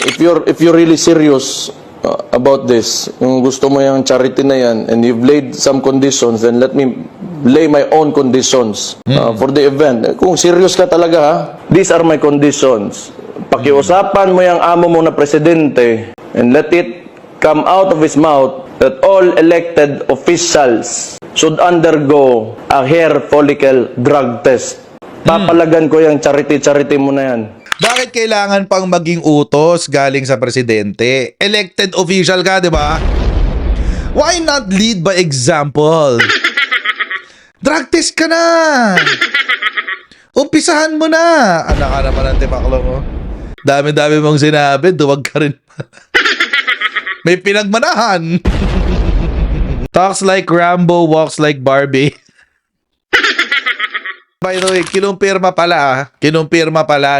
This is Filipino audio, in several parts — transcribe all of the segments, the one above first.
if you're really serious about this, yung gusto mo yung charity na yan, and you've laid some conditions, then let me lay my own conditions for the event. Kung serious ka talaga, ha, these are my conditions. Pakiusapan mo yung amo mo na presidente, and let it come out of his mouth that all elected officials should undergo a hair follicle drug test. Papalagan ko yung charity mo na yan. Bakit kailangan pang maging utos galing sa presidente? Elected official ka, di ba? Why not lead by example? Drug test ka na! Umpisahan mo na! Anak ka naman ang timaklo mo. Dami-dami mong sinabi, duwag ka rin. May pinagmanahan. Talks like Rambo, walks like Barbie. By the way, kinumpirma pala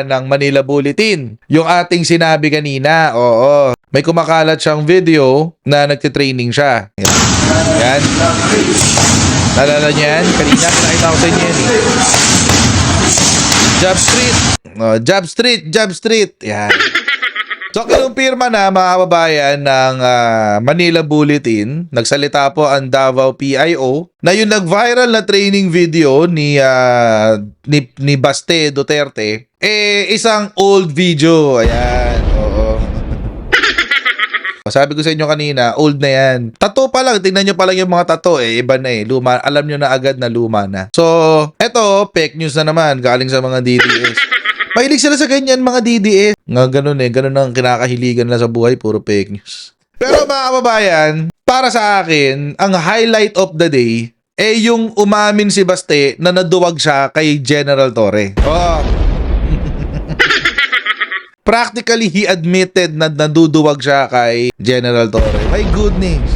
ng Manila Bulletin yung ating sinabi kanina. Oo, may kumakalat siyang video na nagtitraining siya. Yan. Nalala niyo yan? Kanina, nakita ko sa inyo yan eh. Job Street. Yan. So, kinumpirma na mga kababayan ng Manila Bulletin, nagsalita po ang Davao PIO, na yung nag-viral na training video ni Baste Duterte, isang old video. Ayan, oo. Sabi ko sa inyo kanina, old na yan. Tattoo pa lang, tingnan nyo pa lang yung mga tattoo iba na luma. Alam nyo na agad na luma na. So, eto, fake news na naman, galing sa mga DDS. Mahilig sila sa ganyan mga DDS. Ganun ang kinakahiligan nila sa buhay, puro fake news. Pero mga kababayan, para sa akin, ang highlight of the day, yung umamin si Baste na naduwag siya kay General Torre. Oh. Practically, he admitted na naduduwag siya kay General Torre. My goodness.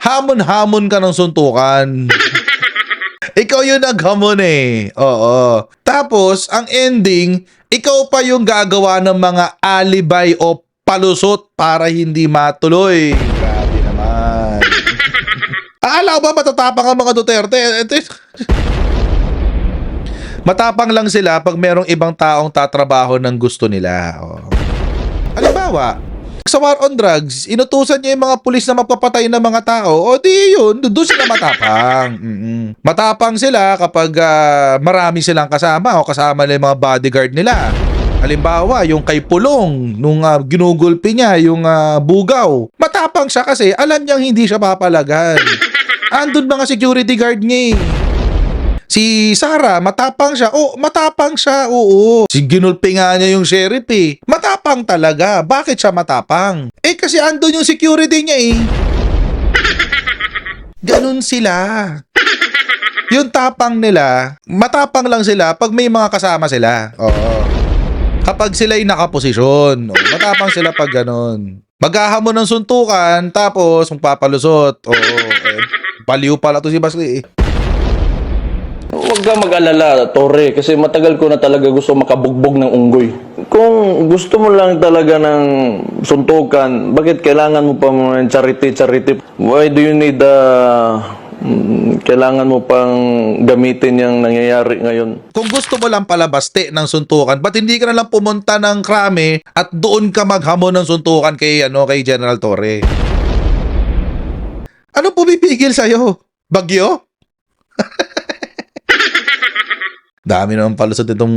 Hamon-hamon ka ng suntukan. Ikaw yung naghamon Oo. Tapos, ang ending, ikaw pa yung gagawa ng mga alibay o palusot para hindi matuloy. Grabe naman. Akala ko ba matatapang ang mga Duterte? Matapang lang sila pag merong ibang taong tatrabaho ng gusto nila. Halimbawa, sa war on drugs, inutusan niya yung mga pulis na magpapatay ng mga tao. O di yun, doon sila matapang. Matapang sila kapag marami silang kasama o kasama nila yung mga bodyguard nila. Halimbawa, yung kay Pulong, nung ginugulpi niya yung bugaw. Matapang siya kasi alam niyang hindi siya papalagan. Andun mga security guard niya Si Sara, matapang siya. Matapang siya, oo. Ginulpi nga niya yung sheriff Matapang talaga. Bakit siya matapang? Kasi andun yung security niya Ganun sila. Yung tapang nila, matapang lang sila pag may mga kasama sila. Oo. Kapag sila'y nakaposisyon. Matapang sila pag ganun. Maghahamon ng suntukan, tapos magpapalusot. Oo. Paliw pala to si Basli Huwag ka mag-alala, Torre, kasi matagal ko na talaga gusto makabugbog ng unggoy. Kung gusto mo lang talaga ng suntukan, bakit kailangan mo pa ng charity? Why do you need kailangan mo pang gamitin yung nangyayari ngayon? Kung gusto mo lang pala Baste ng suntukan, ba't hindi ka na lang pumunta ng Krame at doon ka maghamon ng suntukan kay General Torre? Ano pumipigil sa'yo? Bagyo? Dami naman palusot itong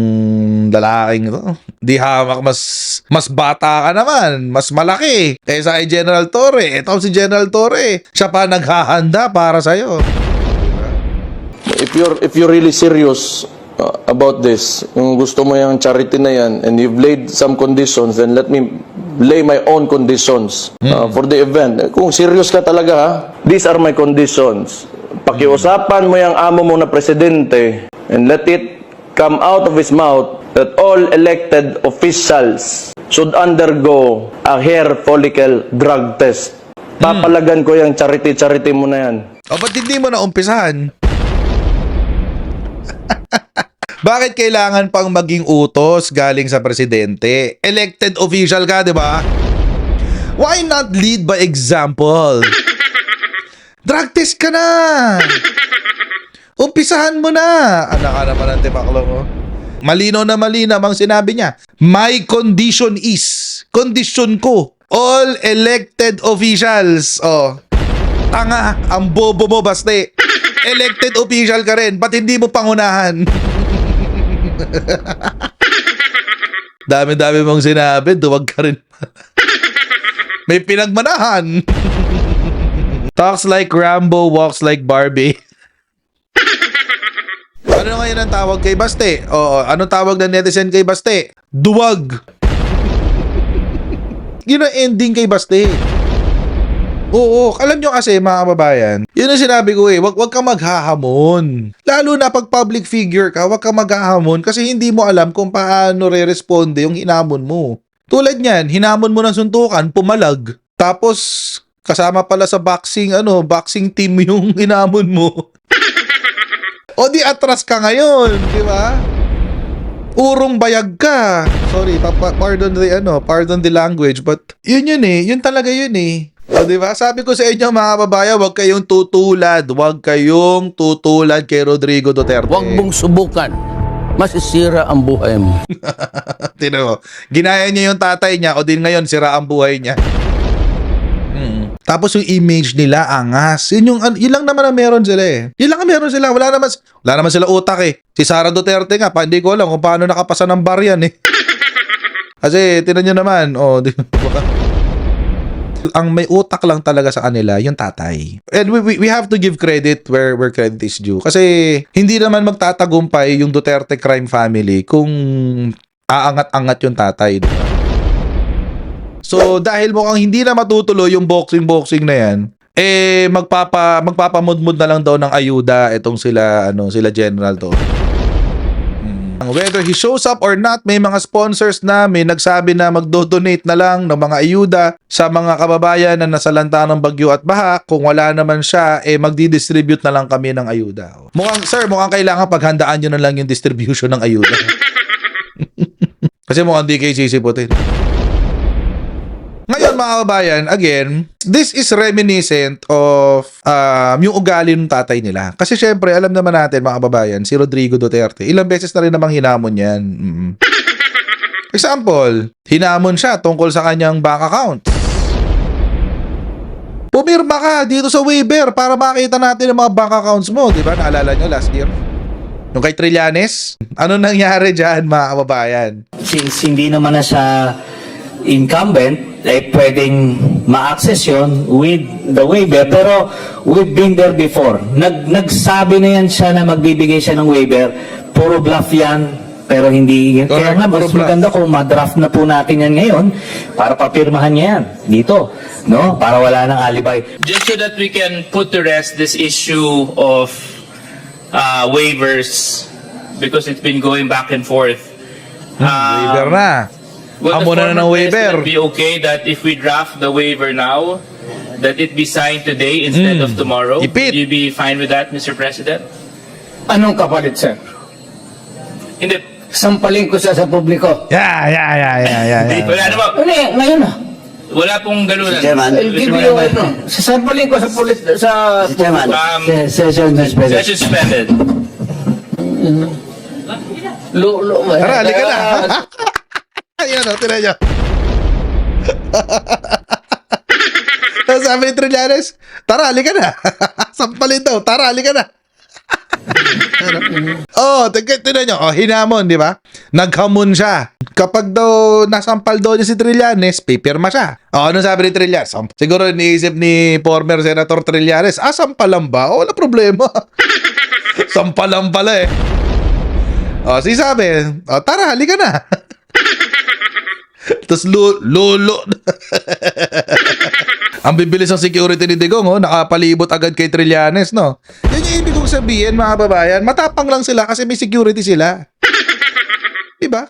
lalaking ito. Di hamak, mas bata ka naman, mas malaki. Kaysa kay General Torre. Ito si General Torre. Siya pa naghahanda para sa'yo. If you're really serious about this, yung gusto mo yung charity na yan, and you've laid some conditions, then let me lay my own conditions for the event. Kung serious ka talaga, ha, these are my conditions. Pakiusapan mo yung amo mo na presidente, and let it come out of his mouth that all elected officials should undergo a hair follicle drug test. Papalagan ko yung charity mo na yan. Ba't hindi mo na umpisahan? Bakit kailangan pang maging utos galing sa presidente? Elected official ka, di ba? Why not lead by example? Drug test ka na! Umpisahan mo na! Anak ka naman ang timaklo mo. Malinaw na malinaw ang sinabi niya. My condition is, kondisyon ko, all elected officials. Oh, tanga, ang bobo mo, baste. Elected official ka rin, ba't hindi mo pangunahan? Dami-dami mong sinabi, duwag ka rin. May pinagmanahan. Talks like Rambo, walks like Barbie. Ano ngayon ang tawag kay Baste? Oo, anong tawag ng netizen kay Baste? Duwag. Yun ang ending kay Baste. Oo, alam nyo kasi mga kababayan, yun ang sinabi ko wag kang maghahamon. Lalo na pag public figure ka, wag kang maghahamon kasi hindi mo alam kung paano re-responde yung hinamon mo. Tulad niyan, hinamon mo ng suntukan, pumalag. Tapos, kasama pala sa boxing team yung hinamon mo. O di atras ka ngayon, di ba? Urong bayag ka. Sorry, pardon the language, but yun eh, yun talaga yun eh. O di ba? Sabi ko sa inyo mga kababayan, huwag kayong tutulad kay Rodrigo Duterte. Huwag mong subukan. Masisira ang buhay mo. Tingnan mo, ginaya niya yung tatay niya o din ngayon sira ang buhay niya. Tapos yung image nila angas. Yun lang naman ang meron sila eh. Yun lang ang meron sila. Wala naman sila utak eh. Si Sara Duterte nga, hindi ko alam kung paano nakapasa ng bar yan eh. Kasi tinan nyo naman, ang may utak lang talaga sa kanila, yung tatay. And we have to give credit where credit is due. Kasi hindi naman magtatagumpay yung Duterte crime family kung aangat-angat yung tatay. Diba? So dahil mukhang hindi na matutuloy yung boxing na yan, magpapamudmud na lang daw ng ayuda itong sila General to. Whether he shows up or not, may mga sponsors na may nagsabi na magdo-donate na lang ng mga ayuda sa mga kababayan na nasalanta ng bagyo at baha. Kung wala naman siya, magdi-distribute na lang kami ng ayuda. Mukhang kailangan paghandaan nyo na lang yung distribution ng ayuda. Kasi mukhang di kayo sisiputin. Ngayon mga kababayan, again, this is reminiscent of yung ugali ng tatay nila. Kasi syempre, alam naman natin mga kababayan, si Rodrigo Duterte, ilang beses na rin namang hinamon yan. Example, hinamon siya tungkol sa kanyang bank account. Pumirma ka dito sa waiver para makita natin ang mga bank accounts mo. Diba? Naalala nyo last year? Nung kay Trillanes? Ano nangyari dyan mga kababayan? Since hindi naman na siya incumbent, pwedeng ma-access yun with the waiver. Pero we've been there before. Nagsabi na yan siya na magbibigay siya ng waiver. Puro bluff yan. Pero hindi yan. Kaya nga, mas maganda kung ma-draft na po natin yan ngayon para papirmahan niya yan dito. No? Para wala nang alibay. Just so that we can put to rest this issue of waivers, because it's been going back and forth. Waiver na. Will the Amo na ng former waiver. president be okay that if we draft the waiver now, that it be signed today instead of tomorrow? Ipit. Would you be fine with that, Mr. President? Anong kapalit, sir? Hindi. Sampalin ko siya sa publiko. Yeah. Wala naman. Ngayon na. Wala pong ganunan. Chairman. I'll give you sasampalin ko sa Chairman. session suspended. Session suspended. Tara, halika na. Ayan o, tinan nyo. Sabi ni Trillanes, tara, halika na. Sampalin daw, tara, halika na. Tinan nyo, hinamon, di ba? Naghamon siya. Kapag daw nasampal daw niya si Trillanes, pipirma siya. Ano sabi ni Trillanes? Siguro iniisip ni former Senator Trillanes, sampalan ba? Wala problema. Sampalan pala eh. Si sabi, tara, halika na. Tapos lolo. Ang bibilis ng security ni Digong, nakapalibot agad kay Trillanes, no? Yan yung ibig kong sabihin, mga kababayan. Matapang lang sila kasi may security sila. Diba?